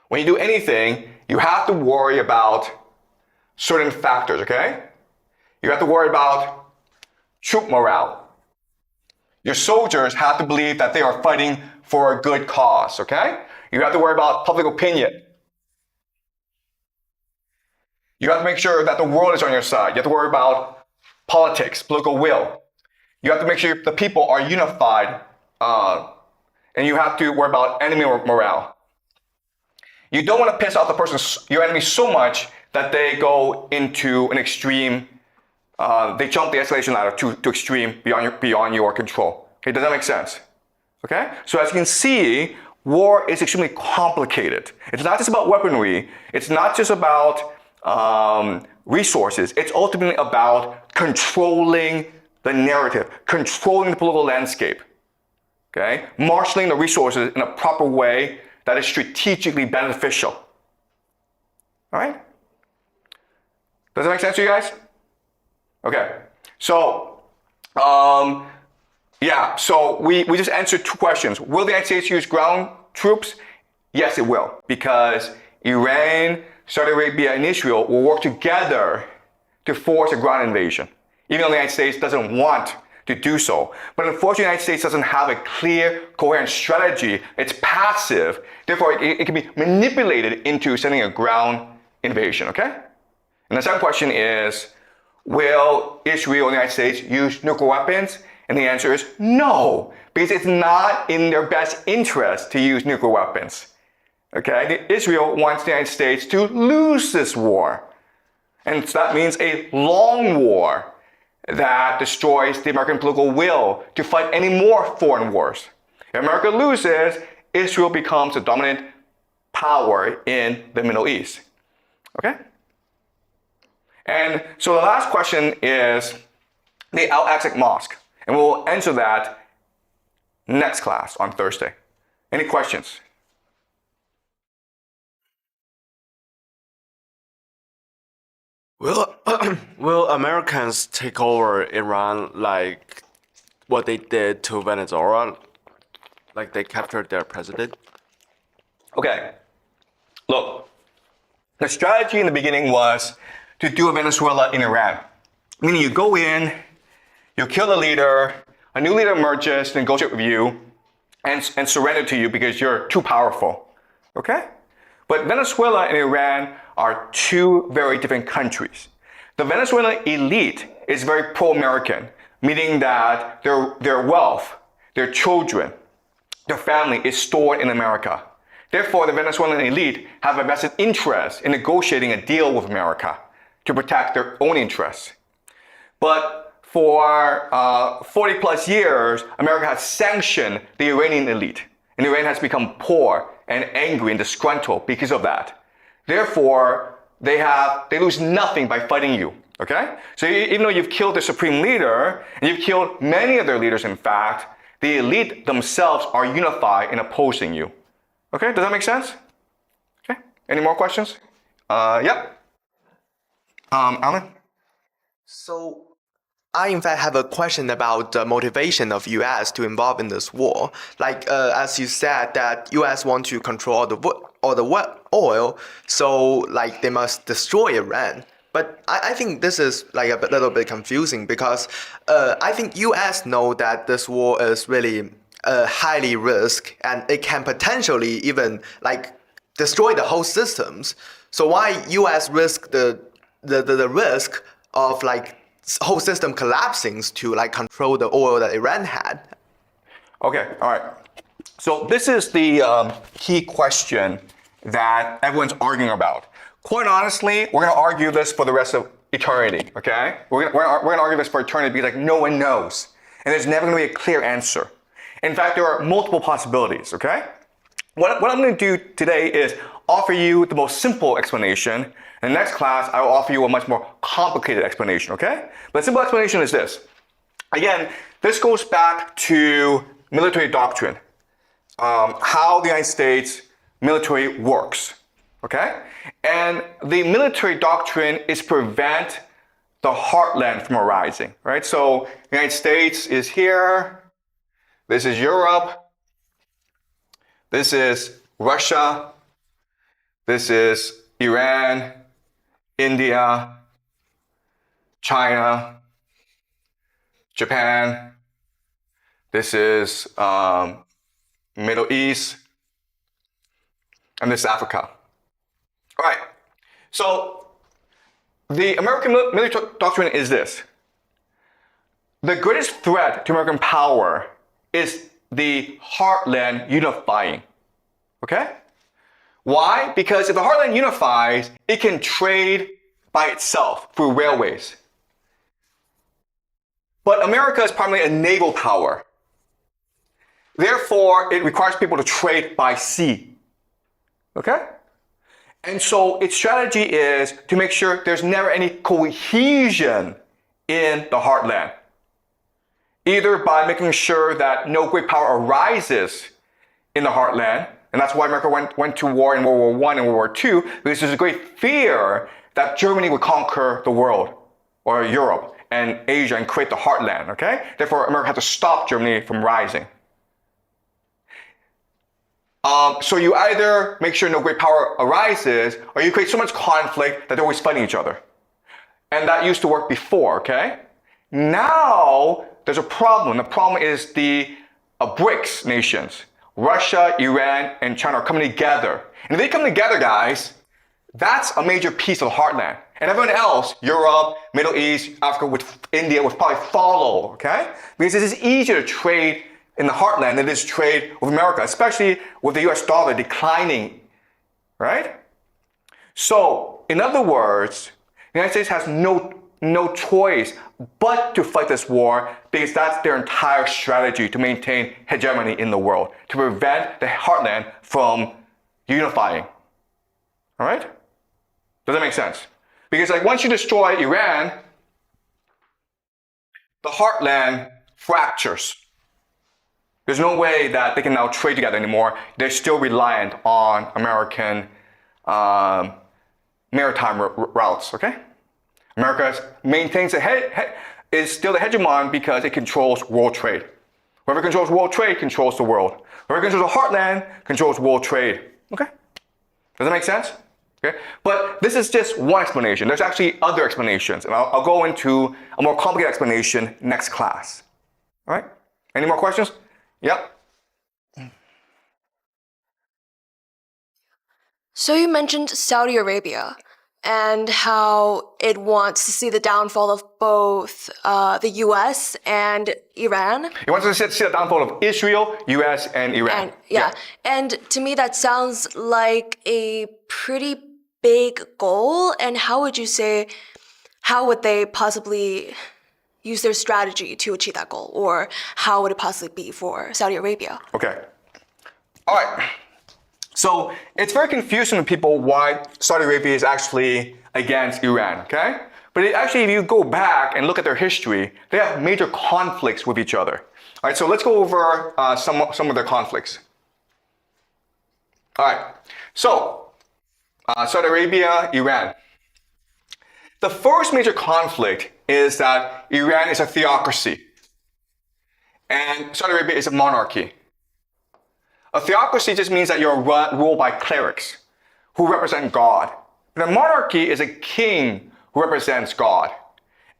when you do anything, you have to worry about certain factors, okay? You have to worry about troop morale. Your soldiers have to believe that they are fighting for a good cause, okay? You have to worry about public opinion. You have to make sure that the world is on your side. You have to worry about politics, political will. You have to make sure the people are unified, and you have to worry about enemy morale. You don't want to piss off your enemy so much that they go into an extreme, they jump the escalation ladder to extreme beyond your control. Okay, does that make sense? Okay, so as you can see, war is extremely complicated. It's not just about weaponry. It's not just about resources. It's ultimately about controlling the narrative, controlling the political landscape. Okay, marshaling the resources in a proper way that is strategically beneficial. All right? Does that make sense to you guys? Okay, so so we just answered two questions. Will the United States use ground troops? Yes, it will, because Iran, Saudi Arabia, and Israel will work together to force a ground invasion, even though the United States doesn't want to do so. But unfortunately, the United States doesn't have a clear, coherent strategy. It's passive. Therefore, it can be manipulated into sending a ground invasion, okay? And the second question is, will Israel and the United States use nuclear weapons? And the answer is no, because it's not in their best interest to use nuclear weapons. Okay? Israel wants the United States to lose this war. And so that means a long war that destroys the American political will to fight any more foreign wars. If America loses, Israel becomes the dominant power in the Middle East. Okay? And so the last question is the Al-Aqsa Mosque. And we'll answer that next class on Thursday. Any questions? Will Americans take over Iran like what they did to Venezuela? Like they captured their president? Okay, look, the strategy in the beginning was to do a Venezuela in Iran. Meaning you go in, you kill the leader, a new leader emerges, negotiate with you, and surrender to you because you're too powerful, okay? But Venezuela and Iran are two very different countries. The Venezuelan elite is very pro-American, meaning that their wealth, their children, their family is stored in America. Therefore, the Venezuelan elite have a vested interest in negotiating a deal with America to protect their own interests. But for 40 plus years, America has sanctioned the Iranian elite, and Iran has become poor and angry and disgruntled because of that. Therefore, they lose nothing by fighting you, okay? So even though you've killed the supreme leader, and you've killed many of their leaders, in fact, the elite themselves are unified in opposing you. Okay, does that make sense? Okay, any more questions? Yep. Alan? So, I in fact have a question about the motivation of U.S. to involve in this war. Like, as you said, that U.S. want to control all the oil, so like they must destroy Iran. But I think this is like a little bit confusing because I think U.S. know that this war is really highly risk and it can potentially even like destroy the whole systems. So why U.S. risk the risk of like whole system collapsing to like control the oil that Iran had? Okay, all right. So this is the key question that everyone's arguing about. Quite honestly, we're going to argue this for the rest of eternity, okay? We're going to argue this for eternity because like no one knows. And there's never going to be a clear answer. In fact, there are multiple possibilities, okay? What I'm going to do today is offer you the most simple explanation. In the next class, I will offer you a much more complicated explanation, okay? But the simple explanation is this. Again, this goes back to military doctrine, how the United States military works, okay? And the military doctrine is prevent the heartland from arising, right? So the United States is here, this is Europe, this is Russia, This is Iran, India, China, Japan. This is Middle East, and this is Africa. All right. So the American military doctrine is this. The greatest threat to American power is the heartland unifying. Okay? Why? Because if the heartland unifies, it can trade by itself through railways. But America is primarily a naval power. Therefore, it requires people to trade by sea. Okay? And so its strategy is to make sure there's never any cohesion in the heartland. Either by making sure that no great power arises in the heartland, and that's why America went to war in World War I and World War II, because there's a great fear that Germany would conquer the world, or Europe, and Asia, and create the heartland, okay? Therefore, America had to stop Germany from rising. So you either make sure no great power arises, or you create so much conflict that they're always fighting each other. And that used to work before, okay? Now, there's a problem. The problem is the BRICS nations. Russia, Iran, and China are coming together. And if they come together, guys, that's a major piece of the heartland. And everyone else, Europe, Middle East, Africa, India would probably follow, okay? Because it is easier to trade in the heartland than it is to trade with America, especially with the US dollar declining, right? So, in other words, the United States has no choice but to fight this war because that's their entire strategy to maintain hegemony in the world, to prevent the heartland from unifying. All right? Does that make sense? Because like once you destroy Iran, the heartland fractures. There's no way that they can now trade together anymore. They're still reliant on American maritime routes, okay? America maintains is still the hegemon because it controls world trade. Whoever controls world trade controls the world. Whoever controls the heartland controls world trade. Okay? Does that make sense? Okay? But this is just one explanation. There's actually other explanations, and I'll go into a more complicated explanation next class. All right? Any more questions? Yep. So you mentioned Saudi Arabia and how it wants to see the downfall of both the US and Iran. It wants to see the downfall of Israel, US, and Iran. And to me that sounds like a pretty big goal. And how would they possibly use their strategy to achieve that goal? Or how would it possibly be for Saudi Arabia? Okay. All right. So it's very confusing to people why Saudi Arabia is actually against Iran, okay? But actually, if you go back and look at their history, they have major conflicts with each other. All right, so let's go over some of their conflicts. All right, so Saudi Arabia, Iran. The first major conflict is that Iran is a theocracy and Saudi Arabia is a monarchy. A theocracy just means that you're ruled by clerics who represent God. But a monarchy is a king who represents God.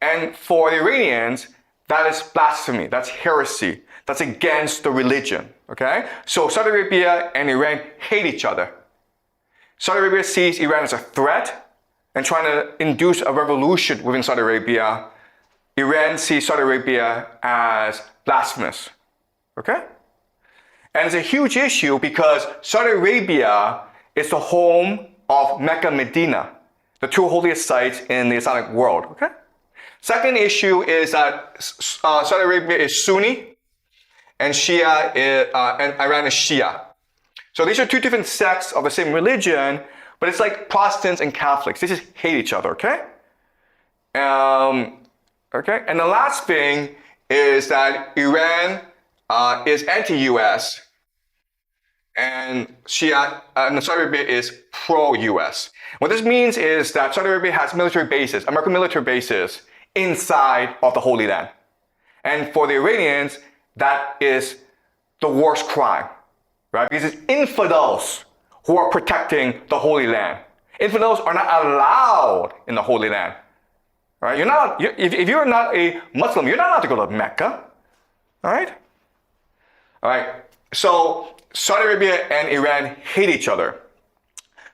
And for the Iranians, that is blasphemy, that's heresy, that's against the religion, okay? So Saudi Arabia and Iran hate each other. Saudi Arabia sees Iran as a threat and trying to induce a revolution within Saudi Arabia. Iran sees Saudi Arabia as blasphemous, okay? And it's a huge issue because Saudi Arabia is the home of Mecca, Medina, the two holiest sites in the Islamic world, okay? Second issue is that Saudi Arabia is Sunni and Shia and Iran is Shia. So these are two different sects of the same religion, but it's like Protestants and Catholics. They just hate each other, okay? Okay, and the last thing is that Iran is anti-US and Shia and Saudi Arabia is pro-US. What this means is that Saudi Arabia has military bases, American military bases, inside of the Holy Land. And for the Iranians, that is the worst crime, right? Because it's infidels who are protecting the Holy Land. Infidels are not allowed in the Holy Land. Right? If you're not a Muslim, you're not allowed to go to Mecca. All right? All right. So Saudi Arabia and Iran hate each other.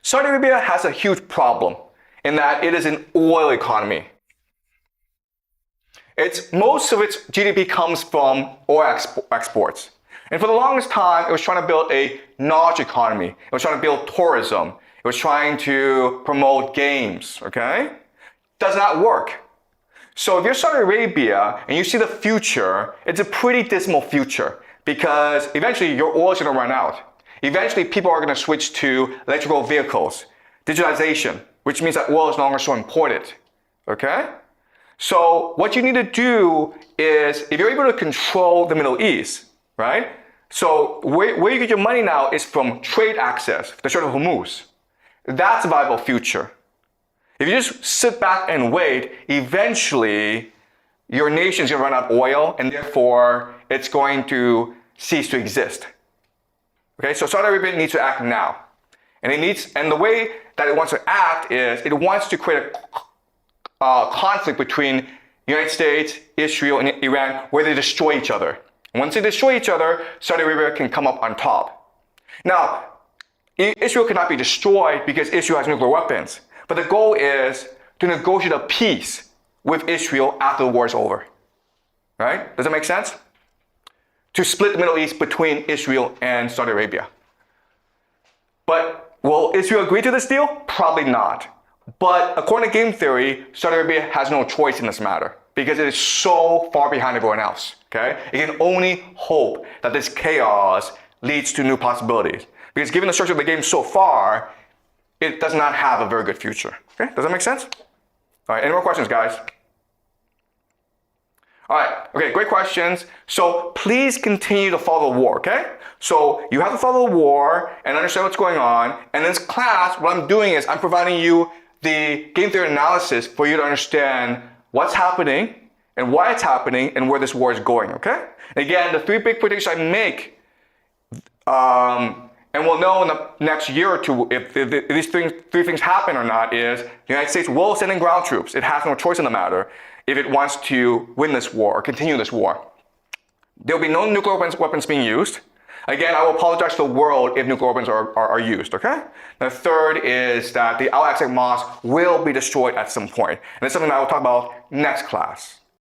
Saudi Arabia has a huge problem in that it is an oil economy. Most of its GDP comes from oil exports. And for the longest time, it was trying to build a knowledge economy. It was trying to build tourism. It was trying to promote games, okay? Does not work. So if you're Saudi Arabia and you see the future, it's a pretty dismal future because eventually your oil is going to run out. Eventually people are going to switch to electrical vehicles, digitalization, which means that oil is no longer so important, okay? So what you need to do is, if you're able to control the Middle East, right? So where you get your money now is from trade access, the Strait of Hormuz. That's a viable future. If you just sit back and wait, eventually your nation's going to run out of oil and therefore it's going to cease to exist. Okay, so Saudi Arabia needs to act now. And the way that it wants to act is it wants to create a conflict between the United States, Israel, and Iran where they destroy each other. Once they destroy each other, Saudi Arabia can come up on top. Now, Israel cannot be destroyed because Israel has nuclear weapons. But the goal is to negotiate a peace with Israel after the war is over. Right? Does that make sense? To split the Middle East between Israel and Saudi Arabia. But will Israel agree to this deal? Probably not. But according to game theory, Saudi Arabia has no choice in this matter because it is so far behind everyone else. Okay? It can only hope that this chaos leads to new possibilities. Because given the structure of the game so far, it does not have a very good future. Okay? Does that make sense? All right, any more questions, guys? All right, okay, great questions. So please continue to follow the war, okay? So you have to follow the war and understand what's going on. And in this class, what I'm doing is I'm providing you the game theory analysis for you to understand what's happening and why it's happening and where this war is going, okay? Again, the three big predictions I make, and we'll know in the next year or two if these three things happen or not, is the United States will send in ground troops. It has no choice in the matter if it wants to win this war or continue this war. There will be no nuclear weapons being used. Again, I will apologize to the world if nuclear weapons are used, okay? The third is that the Al-Aqsa Mosque will be destroyed at some point. And it's something that I will talk about next class.